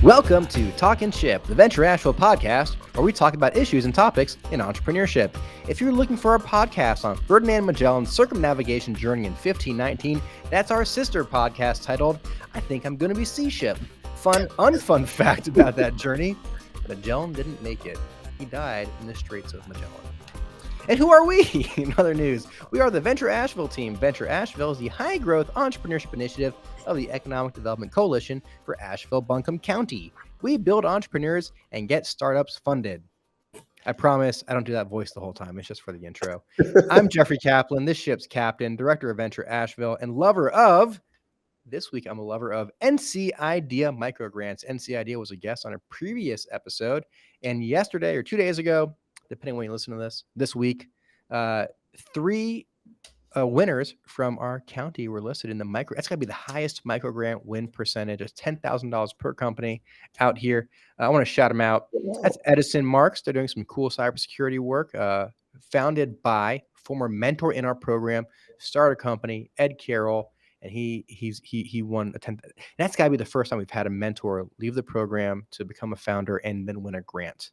Welcome to Talkin' Ship, the Venture Asheville podcast, where we talk about issues and topics in entrepreneurship. If you're looking for our podcast on Ferdinand Magellan's circumnavigation journey in 1519, that's our sister podcast titled, I Think I'm Gonna Be Sea Ship. Fun, unfun fact about that journey, Magellan didn't make it. He died in the Straits of Magellan. And who are we? In other news, we are the Venture Asheville team. Venture Asheville is the high-growth entrepreneurship initiative of the Economic Development Coalition for Asheville-Buncombe County. We build entrepreneurs and get startups funded. I promise I don't do that voice the whole time. It's just for the intro. I'm Jeffrey Kaplan, this ship's captain, director of Venture Asheville, and lover of, this week I'm a lover of NC Idea microgrants. NC Idea was a guest on a previous episode, and yesterday or 2 days ago, depending on when you listen to this week, three winners from our county were listed in the micro. That's got to be the highest micro grant win percentage. It's $10,000 per company out here. I want to shout them out. That's Edison Marks. They're doing some cool cybersecurity work. Founded by former mentor in our program, started a company, Ed Carroll, and he won a 10. That's got to be the first time we've had a mentor leave the program to become a founder and then win a grant.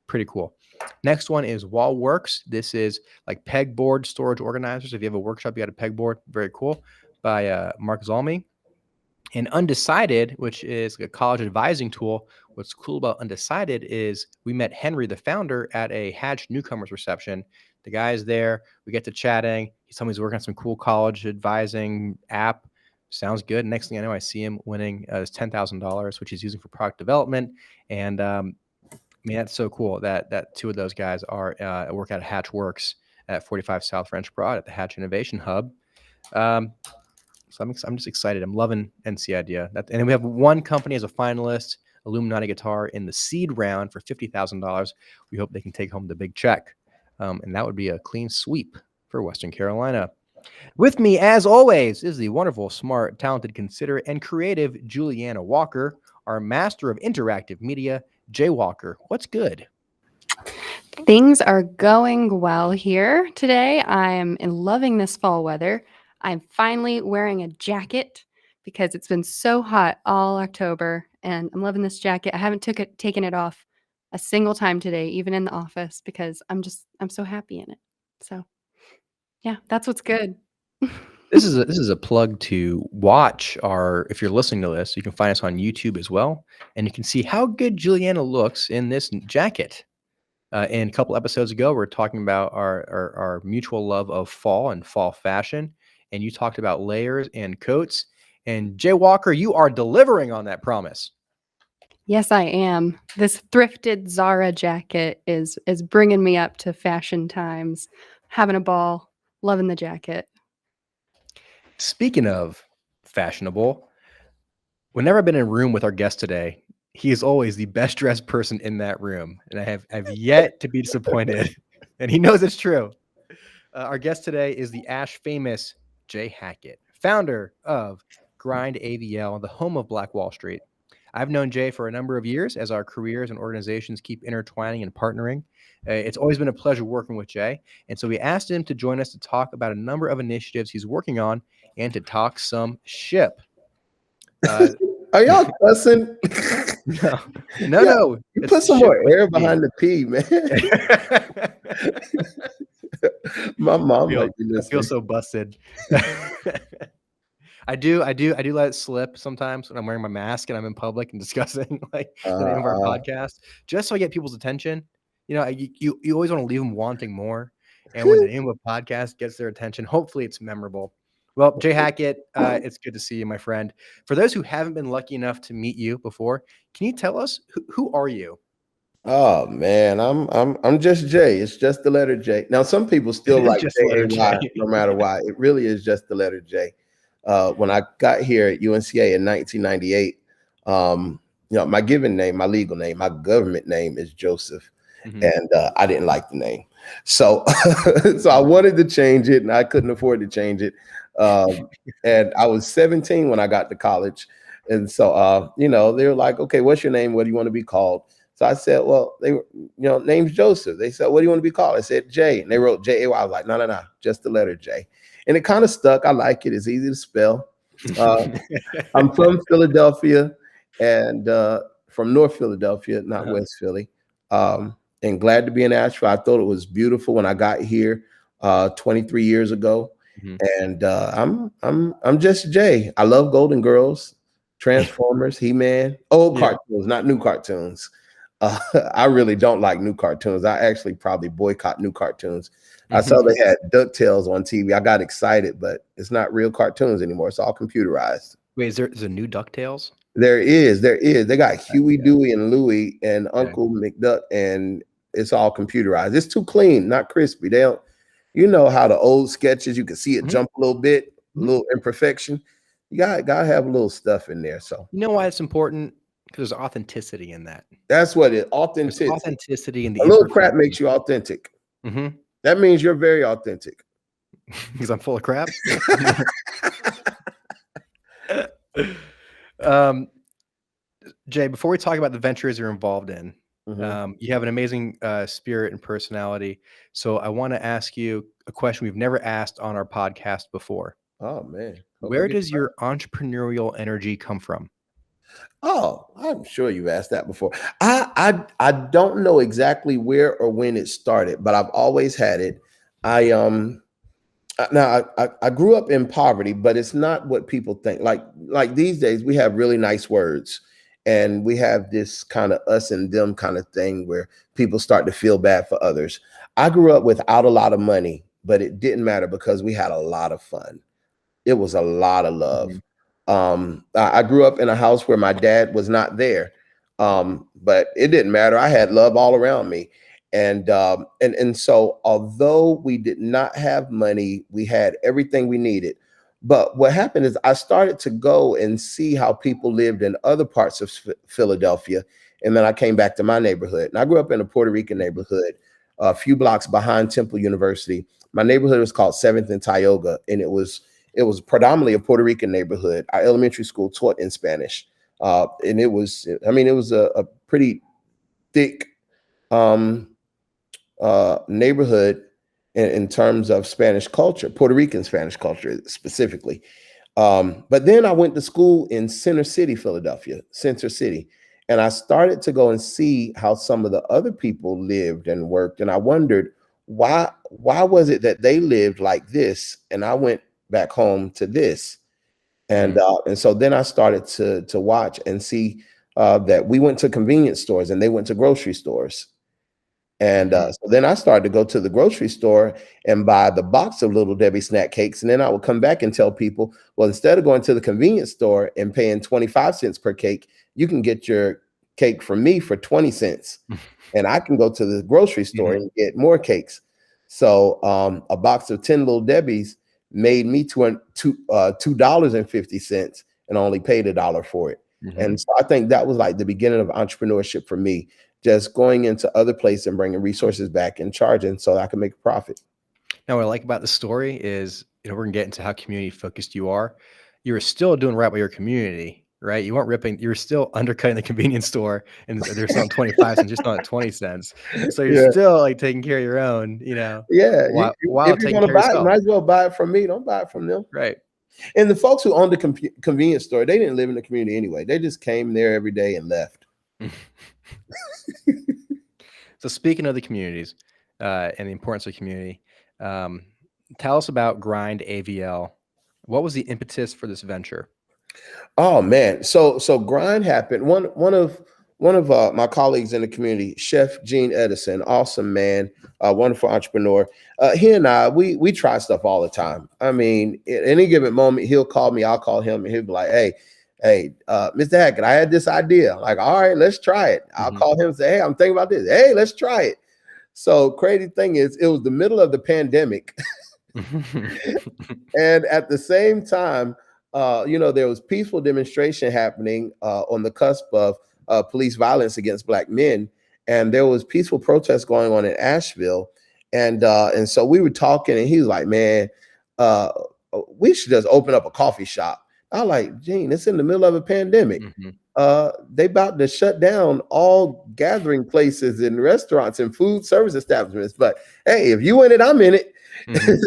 Pretty cool. Next one is Wallworks. This is like pegboard storage organizers. If you have a workshop, you got a pegboard. Very cool. By Mark Zalmy. And Undecided, which is a college advising tool. What's cool about Undecided is we met Henry, the founder, at a Hatch newcomers reception. The guy's there. We get to chatting. He's telling me he's working on some cool college advising app. Sounds good. Next thing I know, I see him winning his $10,000, which he's using for product development. And I mean, that's so cool that two of those guys are work out at Hatch Works at 45 South French Broad at the Hatch Innovation Hub. So I'm just excited. I'm loving NC Idea. And then we have one company as a finalist, Illuminati Guitar, in the seed round for $50,000. We hope they can take home the big check. And that would be a clean sweep for Western Carolina. With me, as always, is the wonderful, smart, talented, considerate, and creative Juliana Walker, our master of interactive media, Jay Walker. What's good? Things are going well here today. I'm loving this fall weather. I'm finally wearing a jacket because it's been so hot all October, and I'm loving this jacket. I haven't taken it off a single time today, even in the office, because I'm so happy in it. So yeah, that's what's good. This is a plug to watch if you're listening to this, you can find us on YouTube as well. And you can see how good Juliana looks in this jacket. And a couple episodes ago, we were talking about our mutual love of fall and fall fashion. And you talked about layers and coats. And Jay Walker, you are delivering on that promise. Yes, I am. This thrifted Zara jacket is bringing me up to fashion times. Having a ball, loving the jacket. Speaking of fashionable, whenever I've been in a room with our guest today, he is always the best dressed person in that room. And I've yet to be disappointed. And he knows it's true. Our guest today is the Ash famous Jay Hackett, founder of Grind AVL, the home of Black Wall Street. I've known Jay for a number of years as our careers and organizations keep intertwining and partnering. It's always been a pleasure working with Jay. And so we asked him to join us to talk about a number of initiatives he's working on and to talk some ship. Are y'all cussing? No. You put some more air behind the P, man. My mom might be listening. I feel so busted. I do let it slip sometimes when I'm wearing my mask and I'm in public and discussing like the name of our podcast, just so I get people's attention. You know, you always want to leave them wanting more. And when the name of a podcast gets their attention, hopefully it's memorable. Well, Jay Hackett, it's good to see you, my friend. For those who haven't been lucky enough to meet you before, can you tell us who are you? Oh man, I'm just Jay. It's just the letter J. Now some people still like J-A-Y, no matter why. It really is just the letter J. When I got here at UNCA in 1998, my given name, my legal name, my government name is Joseph. Mm-hmm. And I didn't like the name. So I wanted to change it and I couldn't afford to change it. And I was 17 when I got to college. And so, they were like, okay, what's your name? What do you want to be called? So I said, well, name's Joseph. They said, what do you want to be called? I said, J. And they wrote J-A-Y. I was like, no, just the letter J. And it kind of stuck. I like it. It's easy to spell. I'm from Philadelphia. And from North Philadelphia, not West Philly. And glad to be in Asheville. I thought it was beautiful when I got here 23 years ago. And I'm just Jay. I love Golden Girls, Transformers, He-Man, old cartoons, not new cartoons. I really don't like new cartoons. I actually probably boycott new cartoons. I saw they had DuckTales on TV. I got excited, but it's not real cartoons anymore. It's all computerized. Wait, is a new DuckTales? There is. They got Huey, Dewey, and Louie, and Uncle McDuck, and it's all computerized. It's too clean, not crispy. They don't. You know how the old sketches, you can see it jump a little bit, a little imperfection. You gotta have a little stuff in there. So you know why it's important? Because there's authenticity in that. That's what it. Authenticity. There's authenticity in the. A little crap makes you authentic. That means you're very authentic. Because I'm full of crap. Jay, before we talk about the ventures you're involved in, you have an amazing spirit and personality. So I want to ask you a question we've never asked on our podcast before. Oh, man. Where does your entrepreneurial energy come from? Oh, I'm sure you've asked that before. I don't know exactly where or when it started, but I've always had it. I grew up in poverty, but it's not what people think. Like these days, we have really nice words. And we have this kind of us and them kind of thing where people start to feel bad for others. I grew up without a lot of money, but it didn't matter because we had a lot of fun. It was a lot of love. I grew up in a house where my dad was not there, but it didn't matter. I had love all around me. And so although we did not have money, we had everything we needed. But what happened is I started to go and see how people lived in other parts of Philadelphia. And then I came back to my neighborhood. And I grew up in a Puerto Rican neighborhood, a few blocks behind Temple University. My neighborhood was called 7th and Tioga. And it was predominantly a Puerto Rican neighborhood. Our elementary school taught in Spanish. And it was a pretty thick neighborhood in terms of Spanish culture, Puerto Rican Spanish culture specifically. But then I went to school in Center City, Philadelphia, Center City. And I started to go and see how some of the other people lived and worked. And I wondered, why was it that they lived like this? And I went back home to this. And so then I started to watch and see that we went to convenience stores and they went to grocery stores. And so then I started to go to the grocery store and buy the box of Little Debbie snack cakes. And then I would come back and tell people, well, instead of going to the convenience store and paying 25 cents per cake, you can get your cake from me for 20 cents. And I can go to the grocery store and get more cakes. So a box of 10 Little Debbies made me $2.50 and only paid $1 for it. And so I think that was like the beginning of entrepreneurship for me. Just going into other places and bringing resources back and charging so that I can make a profit. Now, what I like about the story is, we're going to get into how community focused you are. You were still doing right by your community, right? You weren't ripping, you were still undercutting the convenience store and they're selling 25 cents, just not at 20 cents. So you're still like taking care of your own, Yeah. While if you're going to buy it, might as well buy it from me. Don't buy it from them. Right. And the folks who owned the convenience store, they didn't live in the community anyway. They just came there every day and left. So speaking of the communities and the importance of community, tell us about Grind AVL. What was the impetus for this venture? Oh man, so Grind happened. One of my colleagues in the community, Chef Gene Edison, awesome man, wonderful entrepreneur. He and I, we try stuff all the time. I mean, at any given moment, he'll call me, I'll call him, and he'll be like, Hey, Mr. Hackett, I had this idea. I'm like, all right, let's try it. I'll call him and say, hey, I'm thinking about this. Hey, let's try it. So crazy thing is, it was the middle of the pandemic. And at the same time, there was peaceful demonstration happening on the cusp of police violence against Black men. And there was peaceful protests going on in Asheville. And so we were talking and he was like, man, we should just open up a coffee shop. I like, Gene, it's in the middle of a pandemic. They about to shut down all gathering places and restaurants and food service establishments. But hey, if you in it, I'm in it.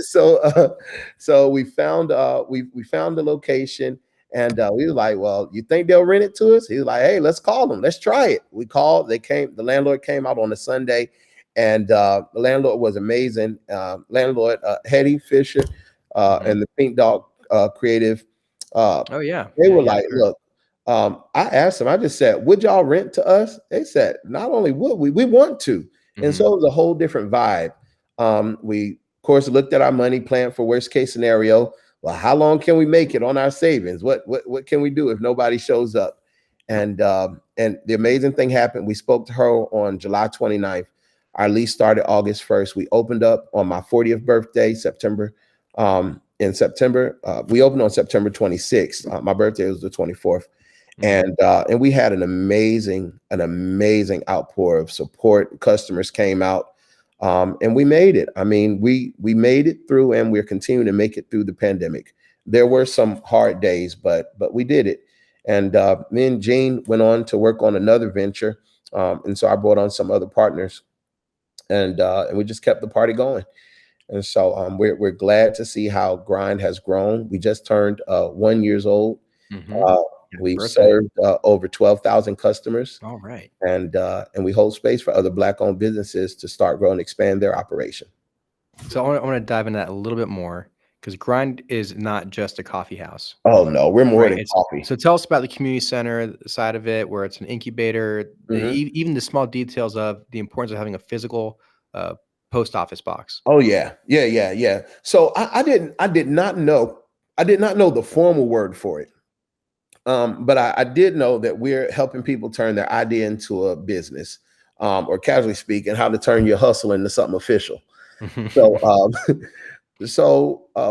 So we found the location And we were like, well, you think they'll rent it to us? He was like, hey, let's call them. Let's try it. We called. They came. The landlord came out on a Sunday, and the landlord was amazing. Landlord Hetty Fisher and the Pink Dog Creative. Oh yeah, they were like, look. I asked them. I just said, would y'all rent to us? They said, not only would we want to. And so it was a whole different vibe. We, of course, looked at our money, planned for worst case scenario. Well, how long can we make it on our savings? What can we do if nobody shows up? And the amazing thing happened. We spoke to her on July 29th. Our lease started August 1st. We opened up on my 40th birthday, September. In September, we opened on September 26th. My birthday was the 24th. And we had an amazing outpour of support. Customers came out, and we made it. I mean, we made it through, and we're continuing to make it through the pandemic. There were some hard days, but we did it. And me and Gene went on to work on another venture, and so I brought on some other partners, and we just kept the party going. And so we're glad to see how Grind has grown. We just turned 1 year old. We served over 12,000 customers. All right. And we hold space for other Black-owned businesses to start growing and expand their operation. So I want to dive into that a little bit more, because Grind is not just a coffee house. Oh, no, we're more than coffee. So tell us about the community center side of it, where it's an incubator, even the small details of the importance of having a physical post office box. Oh, yeah. So I did not know the formal word for it. But I did know that we're helping people turn their idea into a business, or casually speaking, how to turn your hustle into something official. So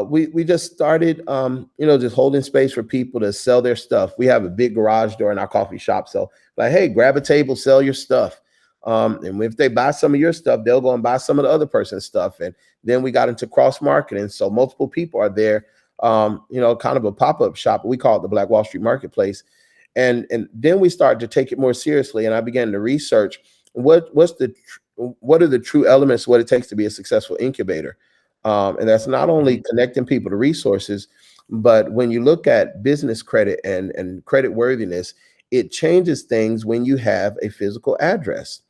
we just started, just holding space for people to sell their stuff. We have a big garage door in our coffee shop. So like, hey, grab a table, sell your stuff. And if they buy some of your stuff, they'll go and buy some of the other person's stuff. And then we got into cross marketing. So multiple people are there. Kind of a pop-up shop. We call it the Black Wall Street Marketplace. And then we started to take it more seriously. And I began to research what are the true elements, what it takes to be a successful incubator. And that's not only connecting people to resources, but when you look at business credit and credit worthiness, it changes things when you have a physical address.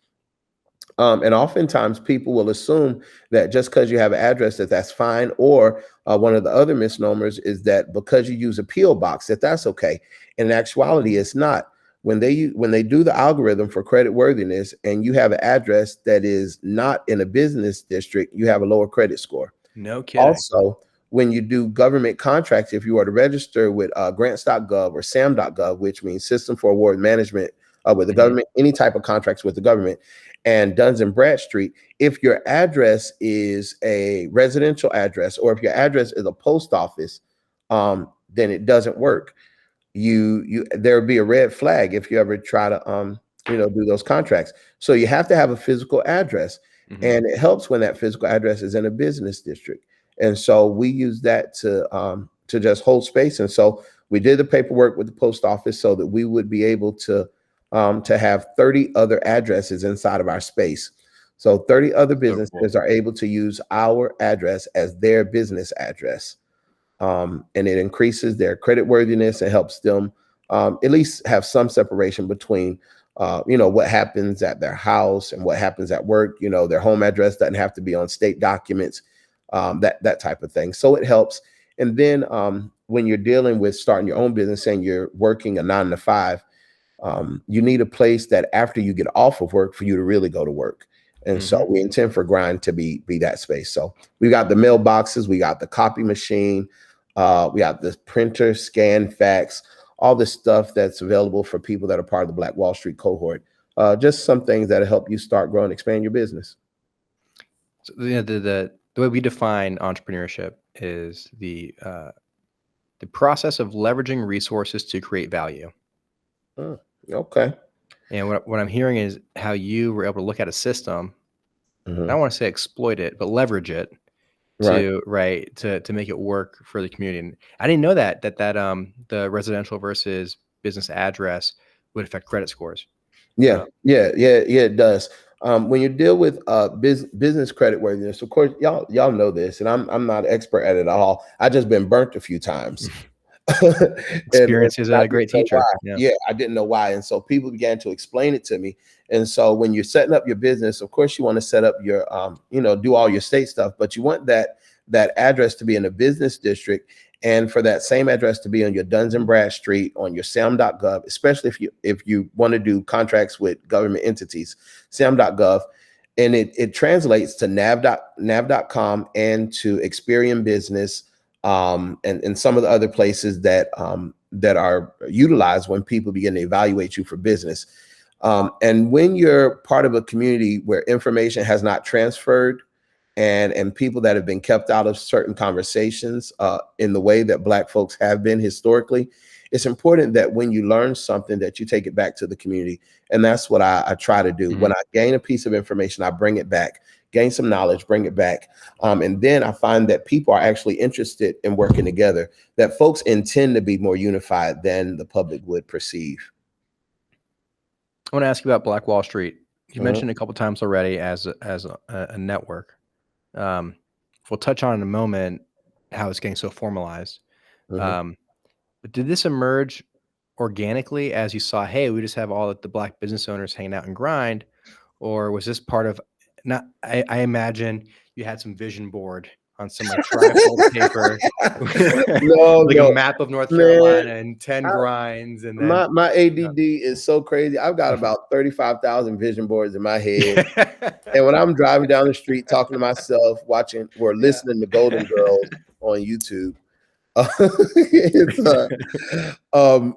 And oftentimes people will assume that just because you have an address that's fine, or one of the other misnomers is that because you use a P.O. box that's okay. In actuality, it's not. When they do the algorithm for credit worthiness and you have an address that is not in a business district, you have a lower credit score. No kidding. Also, when you do government contracts, if you are to register with grants.gov or sam.gov, which means System for Award Management with the government, any type of contracts with the government, and Duns and Bradstreet, if your address is a residential address, or if your address is a post office, then it doesn't work. There would be a red flag if you ever try to do those contracts. So you have to have a physical address, and it helps when that physical address is in a business district. And so we use that to just hold space. And so we did the paperwork with the post office so that we would be able to have 30 other addresses inside of our space. So 30 other businesses are able to use our address as their business address. And it increases their credit worthiness and helps them at least have some separation between, what happens at their house and what happens at work. Their home address doesn't have to be on state documents, that type of thing. So it helps. And then when you're dealing with starting your own business and you're working a 9 to 5, you need a place that after you get off of work for you to really go to work. And so we intend for Grind to be that space. So we got the mailboxes, we got the copy machine, we got the printer, scan, fax, all this stuff that's available for people that are part of the Black Wall Street cohort. Just some things that help you start, grow, and expand your business. So the way we define entrepreneurship is the process of leveraging resources to create value. Okay. And what I'm hearing is how you were able to look at a system. I don't want to say exploit it, but leverage it to make it work for the community. And I didn't know that the residential versus business address would affect credit scores. Yeah, it does. When you deal with business credit worthiness, of course, y'all know this, and I'm not an expert at it at all. I just been burnt a few times. Experience is a great teacher. Yeah, I didn't know why. And so people began to explain it to me. And so when you're setting up your business, of course, you want to set up your, do all your state stuff, but you want that address to be in a business district, and for that same address to be on your Duns and Bradstreet, on your sam.gov, especially if you want to do contracts with government entities, sam.gov, and it translates to nav.com and to Experian Business, and some of the other places that are utilized when people begin to evaluate you for business. And when you're part of a community where information has not transferred, and people that have been kept out of certain conversations in the way that Black folks have been historically, it's important that when you learn something that you take it back to the community. And that's what I try to do. When I gain a piece of information, I bring it back, gain some knowledge, bring it back. And then I find that people are actually interested in working together, that folks intend to be more unified than the public would perceive. I want to ask you about Black Wall Street. You mentioned a couple times already as a network. We'll touch on in a moment how it's getting so formalized. But did this emerge organically as you saw, hey, we just have all the Black business owners hanging out and grind? Or was this part of, I imagine you had some vision board on some like trifold paper, a map of North Carolina and 10 grinds. And then my ADD is so crazy. I've got about 35,000 vision boards in my head. And when I'm driving down the street, talking to myself, watching or listening to Golden Girls on YouTube,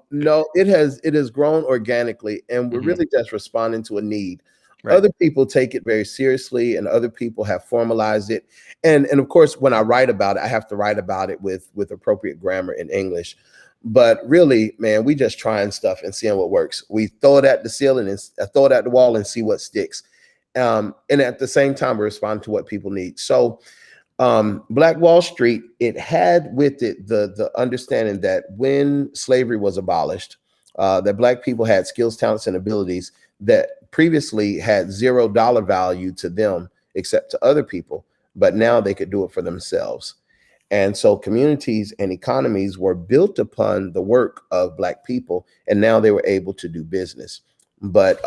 no, it has grown organically, and we're really just responding to a need. Right. Other people take it very seriously, and other people have formalized it. And of course, when I write about it, I have to write about it with appropriate grammar in English. But really, man, we just trying stuff and seeing what works. We throw it at the ceiling and throw it at the wall and see what sticks. And at the same time, we respond to what people need. So Black Wall Street, it had with it the understanding that when slavery was abolished, that Black people had skills, talents, and abilities that previously had $0 value to them except to other people, but now they could do it for themselves. And so communities and economies were built upon the work of Black people, and now they were able to do business. But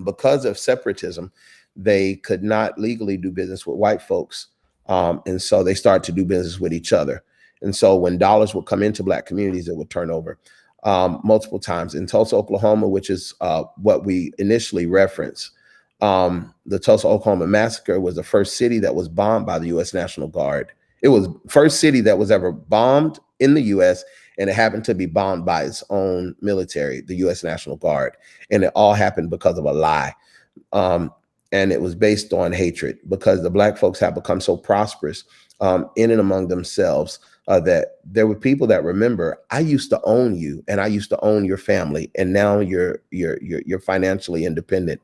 because of separatism, they could not legally do business with white folks. And so they started to do business with each other. And so when dollars would come into Black communities, it would turn over multiple times. In Tulsa, Oklahoma, which is what we initially referenced, the Tulsa, Oklahoma massacre was the first city that was bombed by the U.S. National Guard. It was first city that was ever bombed in the U.S., and it happened to be bombed by its own military, the U.S. National Guard. And it all happened because of a lie. And it was based on hatred, because the Black folks have become so prosperous in and among themselves that there were people that remember, I used to own you and I used to own your family, and now you're financially independent.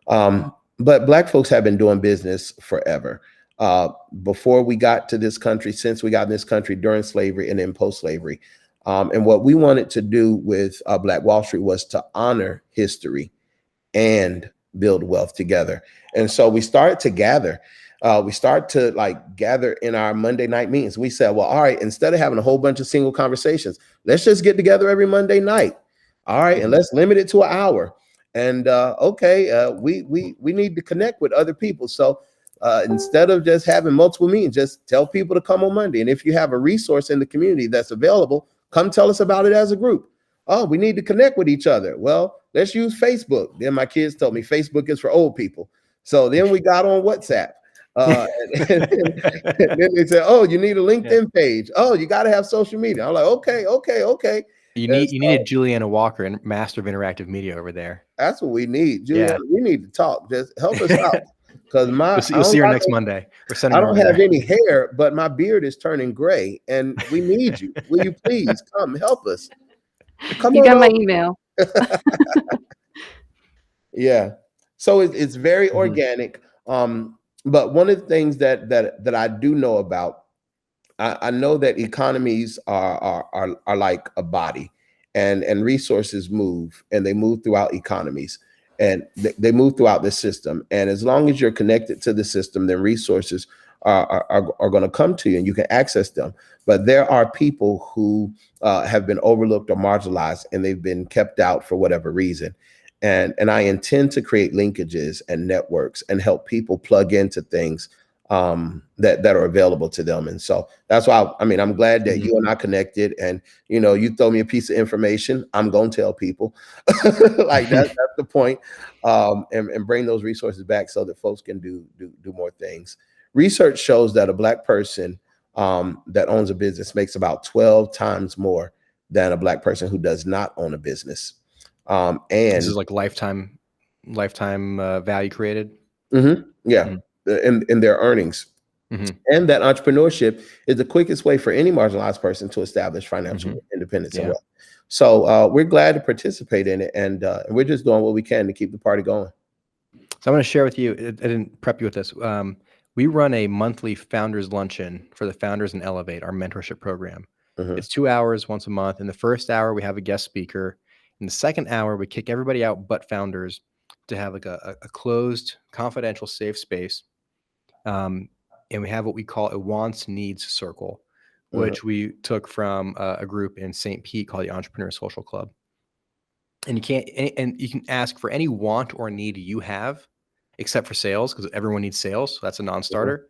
But Black folks have been doing business forever. Before we got to this country, since we got in this country, during slavery, and then post-slavery. And what we wanted to do with Black Wall Street was to honor history and build wealth together. And so we started to gather. We start to gather in our Monday night meetings. We said, well, all right, instead of having a whole bunch of single conversations, let's just get together every Monday night. All right. And let's limit it to an hour. And we need to connect with other people. So instead of just having multiple meetings, just tell people to come on Monday. And if you have a resource in the community that's available, come tell us about it as a group. Oh, we need to connect with each other. Well, let's use Facebook. Then my kids told me Facebook is for old people. So then we got on WhatsApp. And then they said, oh, you need a LinkedIn page. Oh, you got to have social media. I'm like, okay. You need Juliana Walker, and master of interactive media over there. That's what we need. Juliana, we need to talk. Just help us out. Because you'll see her next Monday. I don't have any hair, but my beard is turning gray, and we need you. Will you please come help us? Come you got my email. Yeah. So it's very organic. But one of the things that I do know about, I know that economies are like a body, and resources move, and they move throughout economies, and they move throughout the system. And as long as you're connected to the system, then resources are going to come to you and you can access them. But there are people who have been overlooked or marginalized, and they've been kept out for whatever reason. And I intend to create linkages and networks and help people plug into things that are available to them. And so that's why, I mean, I'm glad that you and I connected, and, you know, you throw me a piece of information, I'm going to tell people like that's the point, and bring those resources back so that folks can do more things. Research shows that a Black person that owns a business makes about 12 times more than a Black person who does not own a business. And this is like lifetime value created. Yeah. In their earnings. And that entrepreneurship is the quickest way for any marginalized person to establish financial independence and wealth. So we're glad to participate in it, and we're just doing what we can to keep the party going. So I'm going to share with you, I didn't prep you with this. We run a monthly founders luncheon for the Founders and Elevate, our mentorship program. It's 2 hours once a month. In the first hour, we have a guest speaker. In the second hour, we kick everybody out but founders to have like a closed, confidential, safe space. And we have what we call a wants needs circle, which we took from a group in St. Pete called the Entrepreneur Social Club. And you can ask for any want or need you have, except for sales, because everyone needs sales. So that's a non-starter.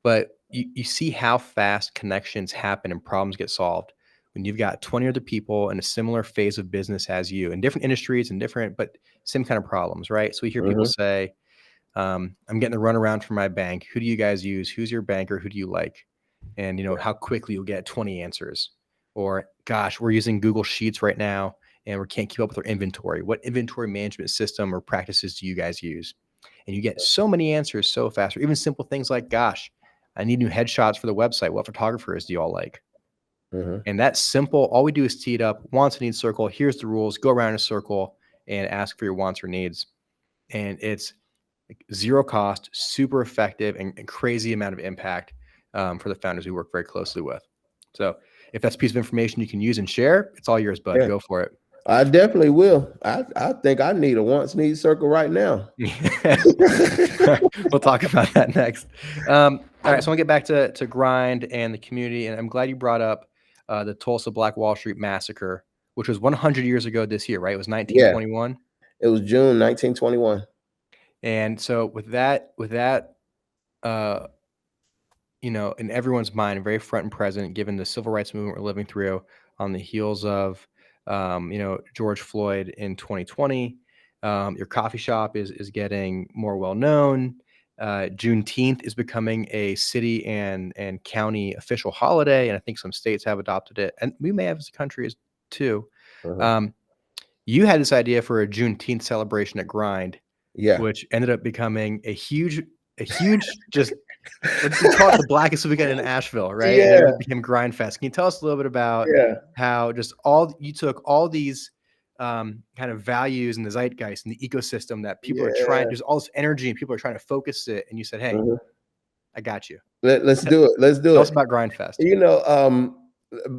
But you see how fast connections happen and problems get solved when you've got 20 other people in a similar phase of business as you, in different industries and different, but same kind of problems, right? So we hear people say, I'm getting the runaround from my bank. Who do you guys use? Who's your banker? Who do you like? And, you know, how quickly you'll get 20 answers. Or, gosh, we're using Google Sheets right now and we can't keep up with our inventory. What inventory management system or practices do you guys use? And you get so many answers so fast. Or even simple things like, gosh, I need new headshots for the website. What photographers do you all like? And that's simple. All we do is tee it up, wants and needs circle. Here's the rules. Go around in a circle and ask for your wants or needs. And it's zero cost, super effective, and crazy amount of impact for the founders we work very closely with. So if that's a piece of information you can use and share, it's all yours, bud. Go for it. I definitely will. I think I need a wants needs circle right now. We'll talk about that next. All right, so I want to get back to Grind and the community, and I'm glad you brought up the Tulsa Black Wall Street massacre, which was 100 years ago this year, right? It was 1921. It was June 1921. And so with that, you know, in everyone's mind, very front and present, given the civil rights movement we're living through on the heels of, you know, George Floyd in 2020, your coffee shop is getting more well-known. Juneteenth is becoming a city and county official holiday. And I think some states have adopted it, and we may have as a country too. You had this idea for a Juneteenth celebration at Grind, which ended up becoming a huge just let's call it the blackest weekend in Asheville, right? And it became GRINDfest. Can you tell us a little bit about how just you took all these kind of values and the zeitgeist and the ecosystem that people are trying, there's all this energy and people are trying to focus it, and you said, hey, I got you. Let's do it. Let's do it. Tell us about GRINDfest. You know,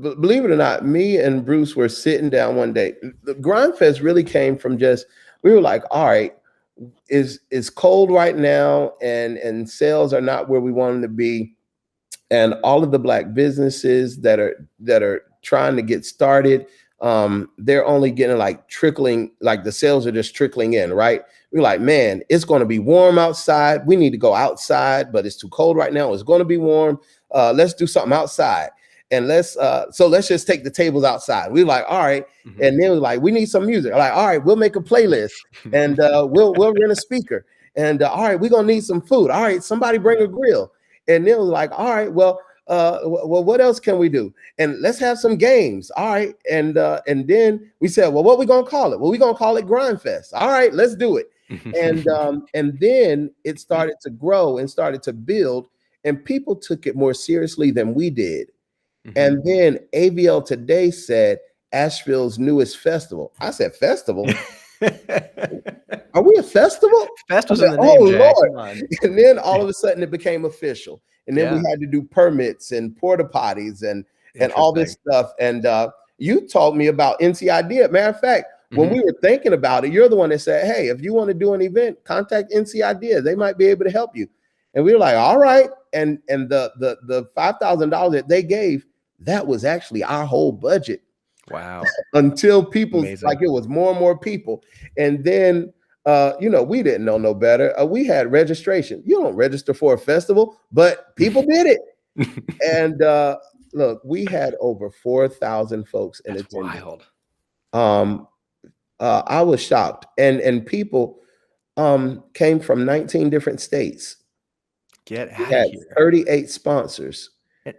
believe it or not, me and Bruce were sitting down one day. The GRINDfest really came from we were like, all right, it's cold right now, and sales are not where we want them to be, and all of the Black businesses that are trying to get started, they're only getting the sales are just trickling in, right? We're like, man, it's going to be warm outside. We need to go outside, but it's too cold right now. It's going to be warm. Let's do something outside. And let's just take the tables outside. We're like, all right. And then we're like, we need some music. Like, all right, we'll make a playlist, and we'll rent a speaker. And all right, we're gonna need some food. All right, somebody bring a grill. And then we're like, all right, well, what else can we do? And let's have some games. All right. And then we said, well, what we gonna call it? Well, we're gonna call it GRINDfest. All right, let's do it. And then it started to grow and started to build, and people took it more seriously than we did. And then AVL Today said Asheville's newest festival. I said, festival? Are we a festival? Festival's in the name, Jay. Lord. And then all of a sudden it became official. And then we had to do permits and porta potties and all this stuff. And you told me about NCID. Matter of fact, when we were thinking about it, you're the one that said, hey, if you want to do an event, contact NCID. They might be able to help you. And we were like, all right. and the $5,000 that they gave, that was actually our whole budget. Wow. Until people, Amazing. like, it was more and more people. And then, we didn't know no better. We had registration. You don't register for a festival, but people did it. And look, we had over 4,000 folks in attendance. Wild. I was shocked. And people came from 19 different states. Get We out had of here. 38 sponsors.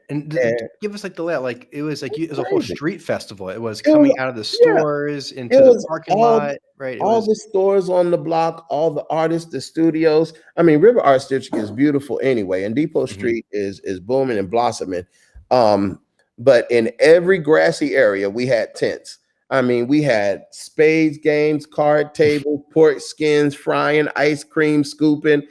And give us like the layout. Like it was a whole Crazy. street festival. It was coming out of the stores into It the was parking lot, right? All the stores on the block, all the artists, the studios. I mean, River Arts District is beautiful anyway, and Depot Street is booming and blossoming. But in every grassy area, we had tents. I mean, we had spades games, card tables, pork skins, frying, ice cream scooping.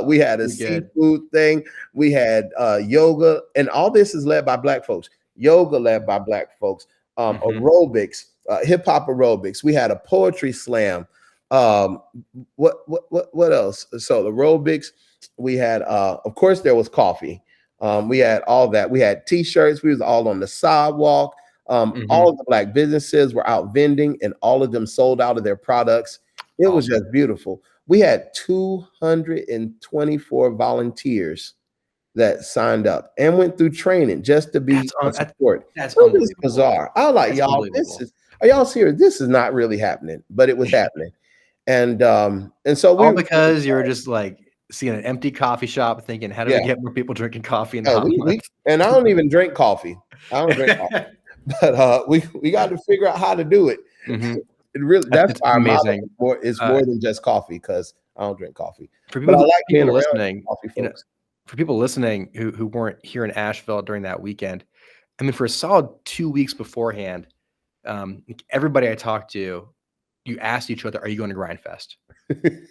We had a seafood thing. We had yoga, and all this is led by Black folks. Yoga led by Black folks. Aerobics, hip hop aerobics. We had a poetry slam. What else? So aerobics. We had, of course, there was coffee. We had all that. We had T-shirts. We was all on the sidewalk. All of the Black businesses were out vending, and all of them sold out of their products. It was just beautiful. We had 224 volunteers that signed up and went through training just to be on support. That's bizarre. I was like, y'all, are y'all serious? This is not really happening, but it was happening. And so all because you were just like seeing an empty coffee shop thinking, how do we get more people drinking coffee in the hot months? And I don't even drink coffee. I don't drink coffee. But we got to figure out how to do it. It really, that's our amazing. It's more than just coffee, because I don't drink coffee. For people, listening, for people listening who weren't here in Asheville during that weekend, I mean, for a solid 2 weeks beforehand, everybody I talked to, you asked each other, "Are you going to GRINDfest?"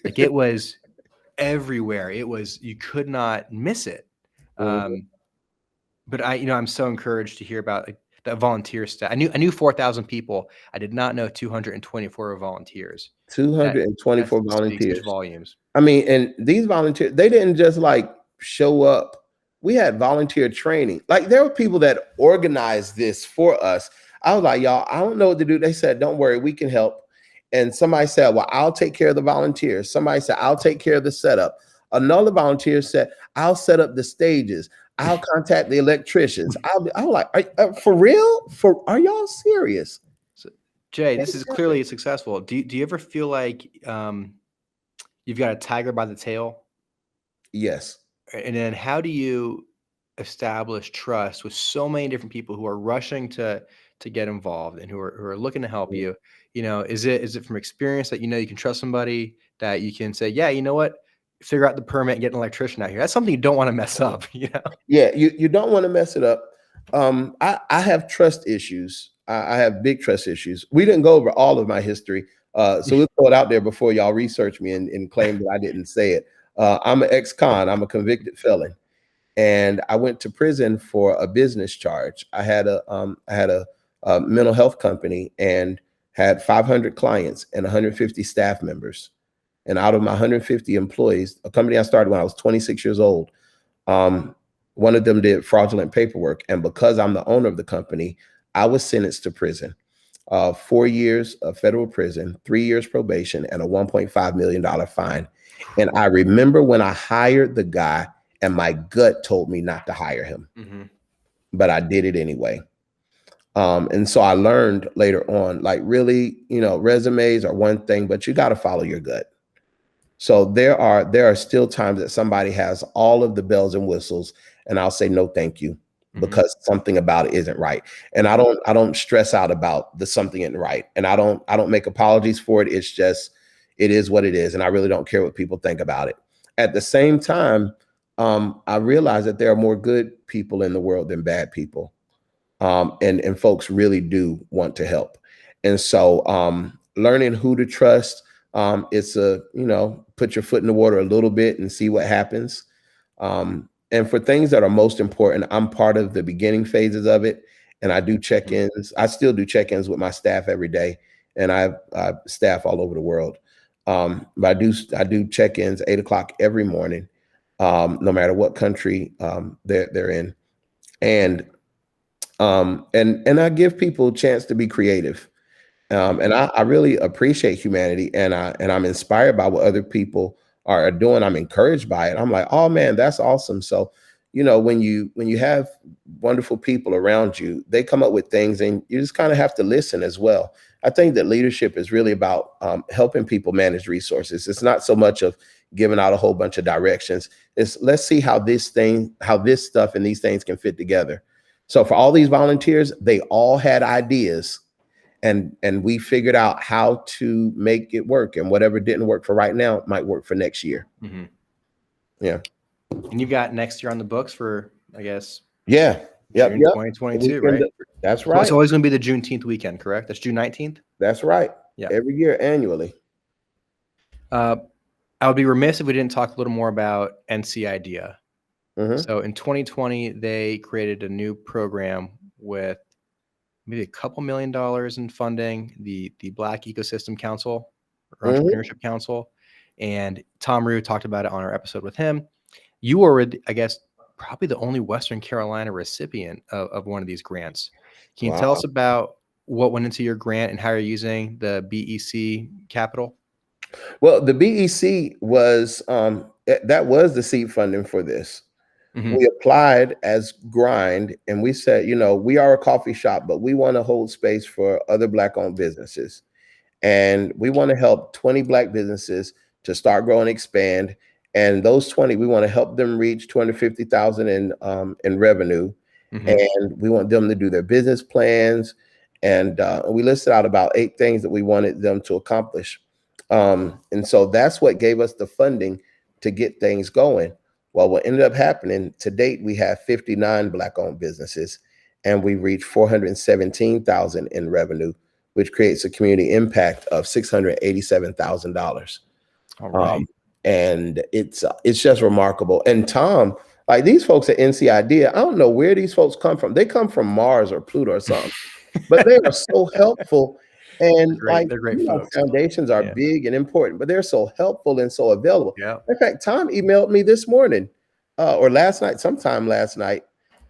Like it was everywhere. It was, you could not miss it. But I'm so encouraged to hear about the volunteer stat. I knew 4,000 people. I did not know 224 volunteers. 224 volunteers. Volumes. I mean, and these volunteers, they didn't just like show up. We had volunteer training. Like there were people that organized this for us. I was like, y'all, I don't know what to do. They said, don't worry, we can help. And somebody said, well, I'll take care of the volunteers. Somebody said, I'll take care of the setup. Another volunteer said, I'll set up the stages. I'll contact the electricians. I was like, for real? Are y'all serious? So, Jay, this is clearly successful. Do you ever feel like you've got a tiger by the tail? Yes. And then how do you establish trust with so many different people who are rushing to get involved and who are looking to help you? Is it from experience that you can trust somebody that you can say, yeah, you know what? Figure out the permit and get an electrician out here. That's something you don't want to mess up. Yeah, you don't want to mess it up. I have trust issues. I have big trust issues. We didn't go over all of my history, so we'll throw it out there before y'all research me and claim that I didn't say it. I'm an ex-con. I'm a convicted felon, and I went to prison for a business charge. I had a mental health company and had 500 clients and 150 staff members. And out of my 150 employees, a company I started when I was 26 years old, one of them did fraudulent paperwork. And because I'm the owner of the company, I was sentenced to prison, 4 years of federal prison, 3 years probation, and a $1.5 million fine. And I remember when I hired the guy and my gut told me not to hire him, but I did it anyway. And so I learned later on, like really, resumes are one thing, but you got to follow your gut. So there are still times that somebody has all of the bells and whistles, and I'll say no, thank you, because something about it isn't right. And I don't stress out about the something isn't right, and I don't make apologies for it. It's just, it is what it is, and I really don't care what people think about it. At the same time, I realize that there are more good people in the world than bad people, and folks really do want to help. And so learning who to trust. It's put your foot in the water a little bit and see what happens. And for things that are most important, I'm part of the beginning phases of it. And I do check-ins. I still do check-ins with my staff every day. And I have staff all over the world. But I do check-ins 8 o'clock every morning. no matter what country they're in. And I give people a chance to be creative. And I really appreciate humanity, and I'm inspired by what other people are doing. I'm encouraged by it. I'm like, oh man, that's awesome. So, when you have wonderful people around you, they come up with things, and you just kind of have to listen as well. I think that leadership is really about helping people manage resources. It's not so much of giving out a whole bunch of directions. It's let's see how this stuff and these things can fit together. So for all these volunteers, they all had ideas, and we figured out how to make it work, and whatever didn't work for right now might work for next year. Mm-hmm. Yeah. And you've got next year on the books for, I guess. Yeah. Yep. June 2022, right? That's right. So it's always going to be the Juneteenth weekend, correct? That's June 19th. That's right. Yeah. Every year, annually. I would be remiss if we didn't talk a little more about NC Idea. Mm-hmm. So in 2020, they created a new program with maybe a couple $1 million in funding, the Black Ecosystem Council or Entrepreneurship Council. And Tom Rue talked about it on our episode with him. You were, I guess, probably the only Western Carolina recipient of one of these grants. Can you tell us about what went into your grant and how you're using the BEC capital? Well, the BEC was, that was the seed funding for this. Mm-hmm. We applied as Grind, and we said, we are a coffee shop, but we want to hold space for other Black-owned businesses. And we want to help 20 Black businesses to start, grow, and expand. And those 20, we want to help them reach $250,000 in revenue. Mm-hmm. And we want them to do their business plans. And we listed out about 8 things that we wanted them to accomplish. And so that's what gave us the funding to get things going. Well, what ended up happening to date, we have 59 Black-owned businesses, and we reached $417,000 in revenue, which creates a community impact of $687,000. All right. And it's just remarkable. And Tom, like these folks at NC Idea, I don't know where these folks come from. They come from Mars or Pluto or something, but they are so helpful. And they're great folks. Foundations are big and important, but they're so helpful and so available. Yeah. In fact, Tom emailed me this morning, or last night, sometime last night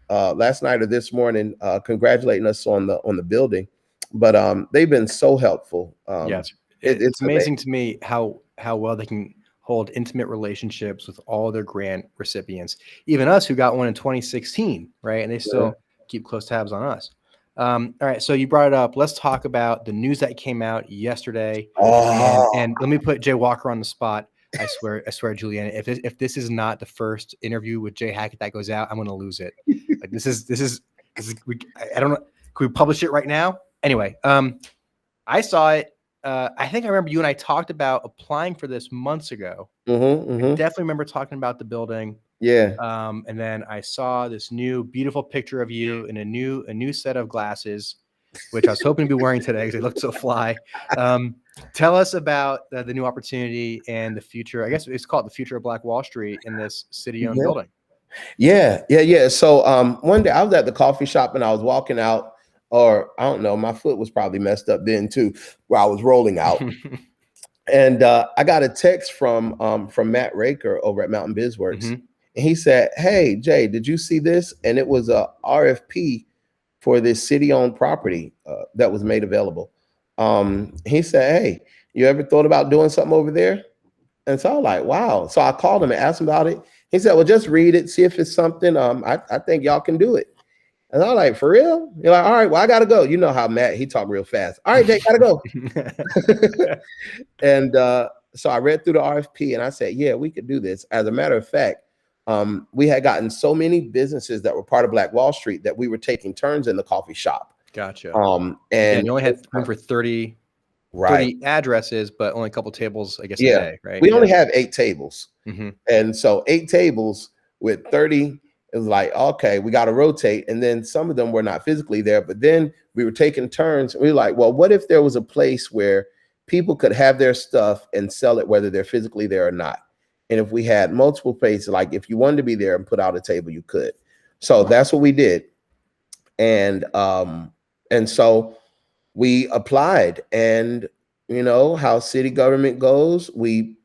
or this morning, congratulating us on the building. But they've been so helpful. Yes, it's amazing to me how well they can hold intimate relationships with all their grant recipients, even us who got one in 2016, right? And they still keep close tabs on us. All right, so you brought it up. Let's talk about the news that came out yesterday. And let me put Jay Walker on the spot. I swear, Juliana, if this is not the first interview with Jay Hackett that goes out, I'm going to lose it. Like this is I don't know. Can we publish it right now? Anyway, I saw it. I think I remember you and I talked about applying for this months ago. I definitely remember talking about the building. Yeah. And then I saw this new beautiful picture of you in a new set of glasses, which I was hoping to be wearing today because they looked so fly. Tell us about the new opportunity and the future. I guess it's called the future of Black Wall Street in this city-owned building. Yeah. So one day I was at the coffee shop and I was walking out, or I don't know, my foot was probably messed up then too, where I was rolling out. And I got a text from Matt Raker over at Mountain BizWorks. And he said, "Hey, Jay, did you see this?" And it was a RFP for this city-owned property that was made available. He said, "Hey, you ever thought about doing something over there?" And so I was like, wow. So I called him and asked him about it. He said, "Well, just read it, see if it's something. I think y'all can do it." And I was like, "For real?" You're like, "All right, well, I gotta go." You know how Matt, he talked real fast. "All right, Jay, gotta go." And so I read through the RFP and I said, "Yeah, we could do this." As a matter of fact, we had gotten so many businesses that were part of Black Wall Street that we were taking turns in the coffee shop. Gotcha. And you only had room for 30 addresses, but only a couple tables, I guess, a day, right? We only have 8 tables. And so 8 tables with 30, it was like, okay, we got to rotate. And then some of them were not physically there, but then we were taking turns. And we were like, well, what if there was a place where people could have their stuff and sell it, whether they're physically there or not? And if we had multiple places, like if you wanted to be there and put out a table, you could. So that's what we did. And so we applied, and you know how city government goes. We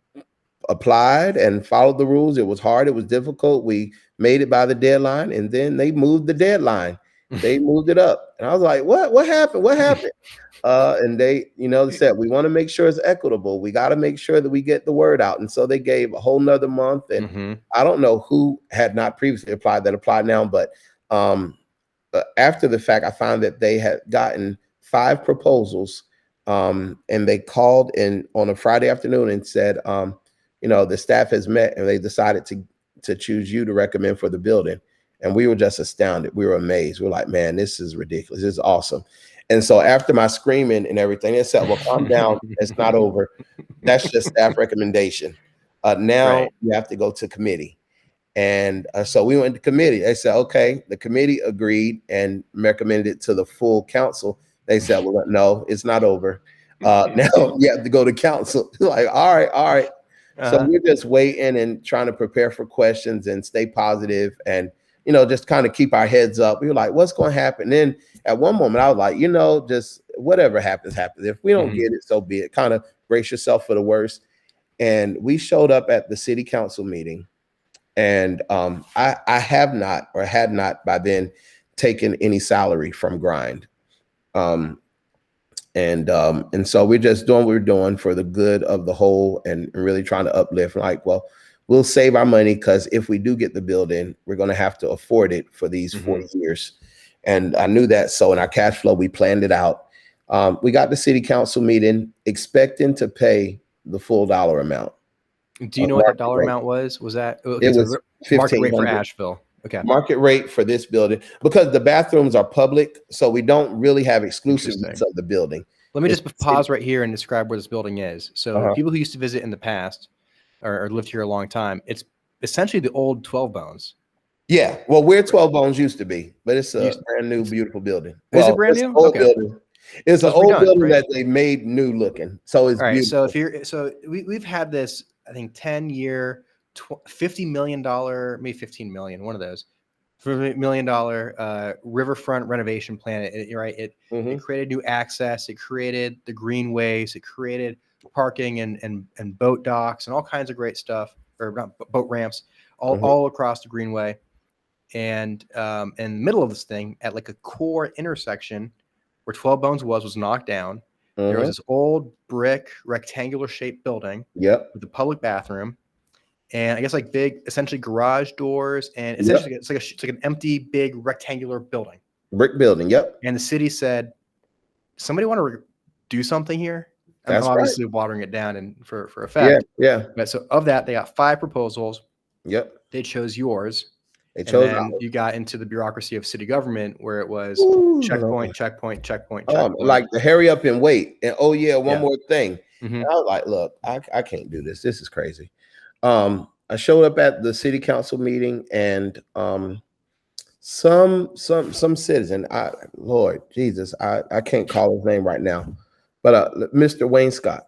applied and followed the rules. It was hard. It was difficult. We made it by the deadline, and then they moved the deadline. They moved it up, and I was like, "What happened? What happened?" And they, they said, "We want to make sure it's equitable. We got to make sure that we get the word out." And so they gave a whole nother month. And I don't know who had not previously applied that applied now, but after the fact, I found that they had gotten 5 proposals, and they called in on a Friday afternoon and said, the staff has met and they decided to choose you to recommend for the building. And we were just astounded. We were amazed. We were like, man, this is ridiculous. This is awesome. And so after my screaming and everything, they said, well, calm down. It's not over. That's just staff recommendation. Now you have to go to committee. And so we went to committee. They said, okay, the committee agreed and recommended it to the full council. They said, well, no, it's not over. Now you have to go to council. Like, all right. So we're just waiting and trying to prepare for questions and stay positive and, just kind of keep our heads up. We were like, what's going to happen? And then at one moment I was like, just whatever happens. If we don't get it, so be it. Kind of brace yourself for the worst. And we showed up at the city council meeting, and I have not or had not by then taken any salary from Grind. And so we're just doing what we're doing for the good of the whole and really trying to uplift. Like, well, we'll save our money because if we do get the building, we're going to have to afford it for these 40 years. And I knew that. So in our cash flow, we planned it out. We got the city council meeting expecting to pay the full dollar amount. Do you know what that dollar amount was? Was that it was market rate for Asheville? Okay. Market rate for this building, because the bathrooms are public, so we don't really have exclusiveness of the building. Let me just pause right here and describe where this building is. So people who used to visit in the past or lived here a long time, it's essentially the old 12 Bones. Yeah, well, where 12 Bones used to be, but it's a brand new, beautiful building. Is it brand new? Old building. It's an old building that they made new looking. So it's beautiful. So we've had this, I think, 10-year, $50 million, maybe 15 million, one of those, $50 million riverfront renovation plan. It created new access. It created the greenways. It created parking and boat docks and all kinds of great stuff, or not boat ramps, all across the greenway. And in the middle of this thing, at like a core intersection where 12 Bones was knocked down. There was this old brick rectangular shaped building with a public bathroom. And I guess like big, essentially garage doors, and essentially it's like an empty, big rectangular building, brick building. And the city said, "Somebody want to do something here?" That's obviously watering it down and for effect. Yeah. But so of that, they got 5 proposals. They chose yours. They chose. And then you got into the bureaucracy of city government, where it was checkpoint. Like the hurry up and wait, and one more thing. And I was like, look, I can't do this. This is crazy. I showed up at the city council meeting, and some citizen, Lord Jesus, I can't call his name right now, but Mr. Wayne Scott,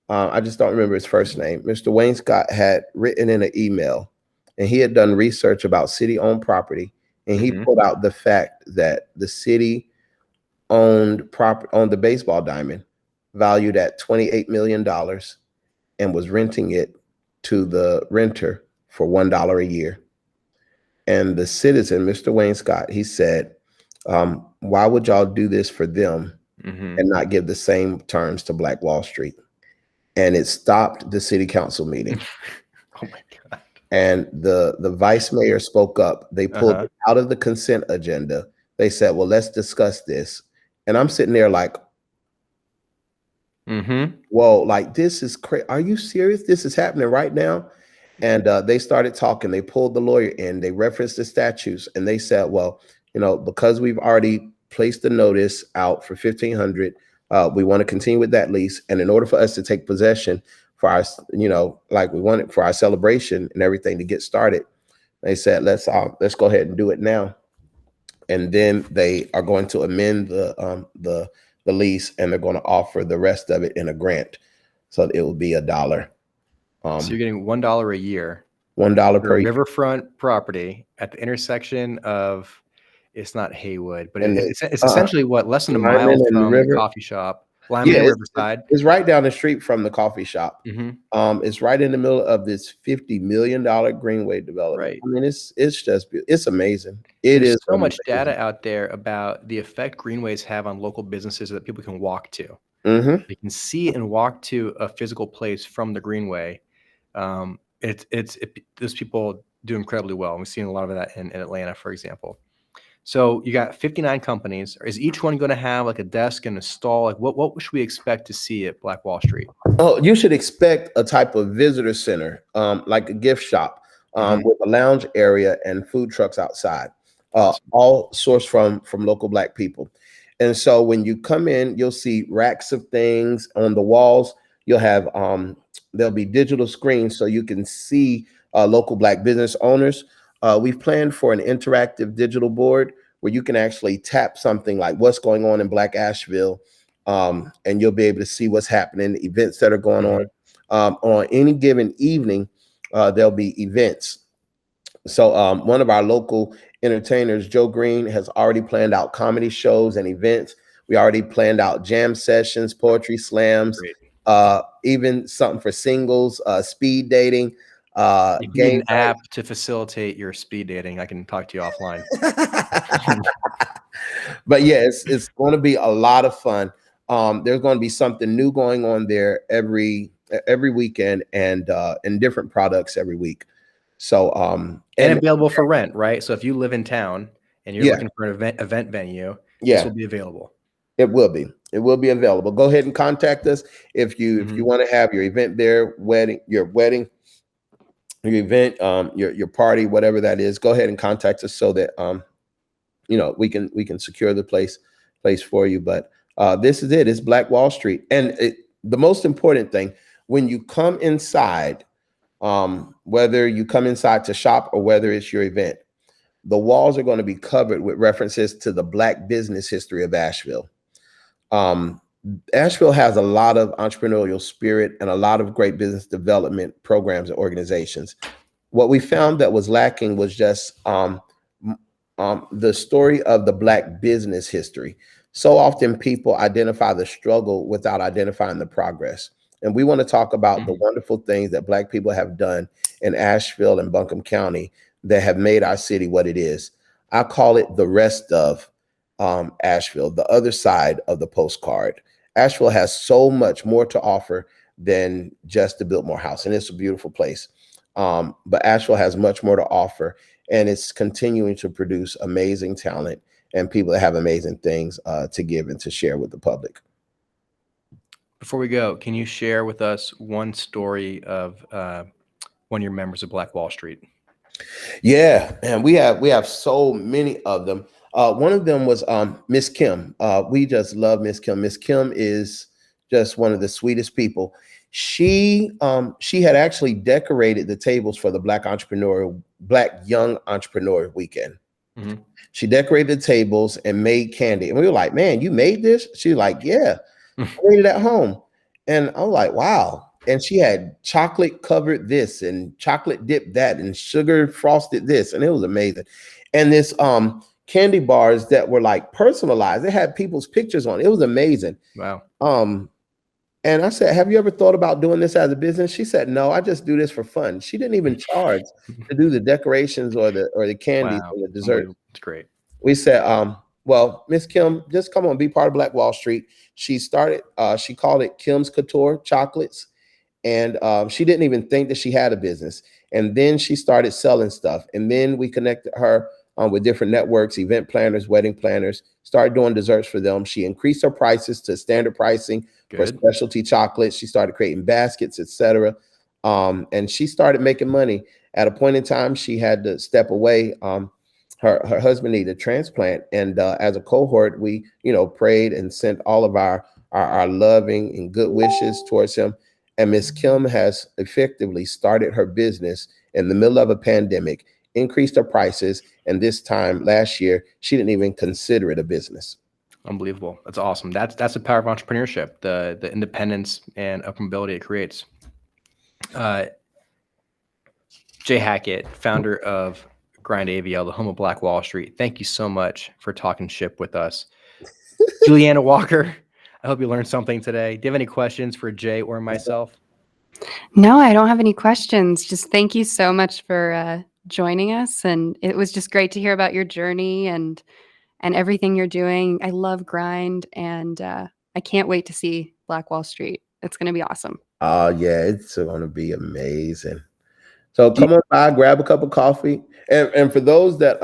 I just don't remember his first name. Mr. Wayne Scott had written in an email, and he had done research about city-owned property, and he pulled out the fact that the city owned the baseball diamond valued at $28 million and was renting it to the renter for $1 a year. And the citizen, Mr. Wayne Scott, he said, why would y'all do this for them and not give the same terms to Black Wall Street? And it stopped the city council meeting. Oh my God. And the vice mayor spoke up. They pulled it out of the consent agenda. They said, well, let's discuss this. And I'm sitting there like, whoa, like, this is crazy. Are you serious? This is happening right now. And they started talking. They pulled the lawyer in. They referenced the statutes, and they said, well, because we've already placed the notice out for $1,500, we want to continue with that lease. And in order for us to take possession for our, like we want it for our celebration and everything to get started, they said, let's go ahead and do it now. And then they are going to amend the lease, and they're going to offer the rest of it in a grant. So it will be $1. So you're getting $1 a year. $1 per year. Riverfront property at the intersection of, it's not Haywood, but it's essentially less than a mile from the coffee shop. Lyman and Riverside. It's right down the street from the coffee shop. Mm-hmm. It's right in the middle of this $50 million greenway development. Right. I mean, it's amazing. There's so much data out there about the effect greenways have on local businesses that people can walk to. Mm-hmm. They can see and walk to a physical place from the greenway. Those people do incredibly well. We've seen a lot of that in Atlanta, for example. So you got 59 companies. Is each one going to have like a desk and a stall? Like what should we expect to see at Black Wall Street? Oh, you should expect a type of visitor center, like a gift shop, with a lounge area and food trucks outside, all sourced from local Black people. And so when you come in, you'll see racks of things on the walls. You'll have there'll be digital screens so you can see local Black business owners. We've planned for an interactive digital board where you can actually tap something like what's going on in Black Asheville, and you'll be able to see what's happening, events that are going on. On any given evening, there'll be events. So one of our local entertainers, Joe Green, has already planned out comedy shows and events. We already planned out jam sessions, poetry slams, even something for singles, speed dating. You need an app to facilitate your speed dating. I can talk to you offline. But yeah, it's going to be a lot of fun. There's going to be something new going on there every weekend, and different products every week. So and available for rent, right? So if you live in town and you're looking for an event venue, this will be available. It will be. It will be available. Go ahead and contact us if you want to have your event there, your wedding, your event, your party, whatever that is. Go ahead and contact us so that we can secure the place for you. But this is it. It's Black Wall Street, and the most important thing when you come inside, whether you come inside to shop or whether it's your event, the walls are going to be covered with references to the Black business history of Asheville. Asheville has a lot of entrepreneurial spirit and a lot of great business development programs and organizations. What we found that was lacking was just the story of the Black business history. So often people identify the struggle without identifying the progress. And we want to talk about the wonderful things that Black people have done in Asheville and Buncombe County that have made our city what it is. I call it the rest of Asheville, the other side of the postcard. Asheville has so much more to offer than just the Biltmore House, and it's a beautiful place. But Asheville has much more to offer, and it's continuing to produce amazing talent and people that have amazing things to give and to share with the public. Before we go, can you share with us one story of one of your members of Black Wall Street? Yeah, and we have so many of them. One of them was Miss Kim. We just love Miss Kim. Miss Kim is just one of the sweetest people. She had actually decorated the tables for the Black Young Entrepreneur Weekend. She decorated the tables and made candy. And we were like, man, you made this? She's like, yeah, I made it at home. And I'm like, wow. And she had chocolate covered this and chocolate dipped that and sugar frosted this. And it was amazing. And this candy bars that were like personalized. They had people's pictures on it. It was amazing. Wow. And I said, have you ever thought about doing this as a business? She said, no, I just do this for fun. She didn't even charge to do the decorations or the candies or the dessert. It's great. We said, well, Miss Kim, just come on, be part of Black Wall Street. She started, she called it Kim's Couture Chocolates. And she didn't even think that she had a business. And then she started selling stuff. And then we connected her with different networks, event planners, wedding planners, started doing desserts for them. She increased her prices to standard pricing for specialty chocolates. She started creating baskets, etc. And she started making money. At a point in time, she had to step away. Her husband needed a transplant. And as a cohort, we, prayed and sent all of our loving and good wishes towards him. And Miss Kim has effectively started her business in the middle of a pandemic, increased her prices, and this time last year, she didn't even consider it a business. Unbelievable. That's awesome. That's the power of entrepreneurship, the independence and upwardability it creates. Jay Hackett, founder of Grind AVL, the home of Black Wall Street. Thank you so much for talking ship with us. Juliana Walker, I hope you learned something today. Do you have any questions for Jay or myself? No, I don't have any questions. Just thank you so much for joining us. And it was just great to hear about your journey and everything you're doing. I love Grind, and I can't wait to see Black Wall Street. It's going to be awesome. Oh, yeah, it's going to be amazing. So come on by, grab a cup of coffee. And for those that,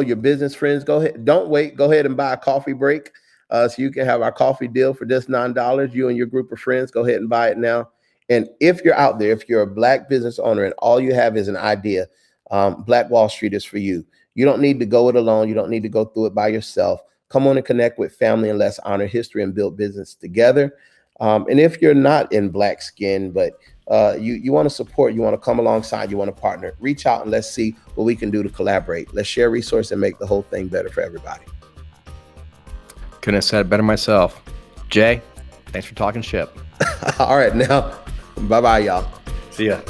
your business friends, go ahead. Don't wait. Go ahead and buy a coffee break so you can have our coffee deal for just $9. You and your group of friends, go ahead and buy it now. And if you're out there, if you're a Black business owner and all you have is an idea, Black Wall Street is for you. You don't need to go it alone. You don't need to go through it by yourself. Come on and connect with family and let's honor history and build business together. And if you're not in Black skin, but you want to support, you want to come alongside, you want to partner, reach out and let's see what we can do to collaborate. Let's share resources and make the whole thing better for everybody. Couldn't have said it better myself. Jay, thanks for talking ship. All right, now, bye-bye, y'all. See ya.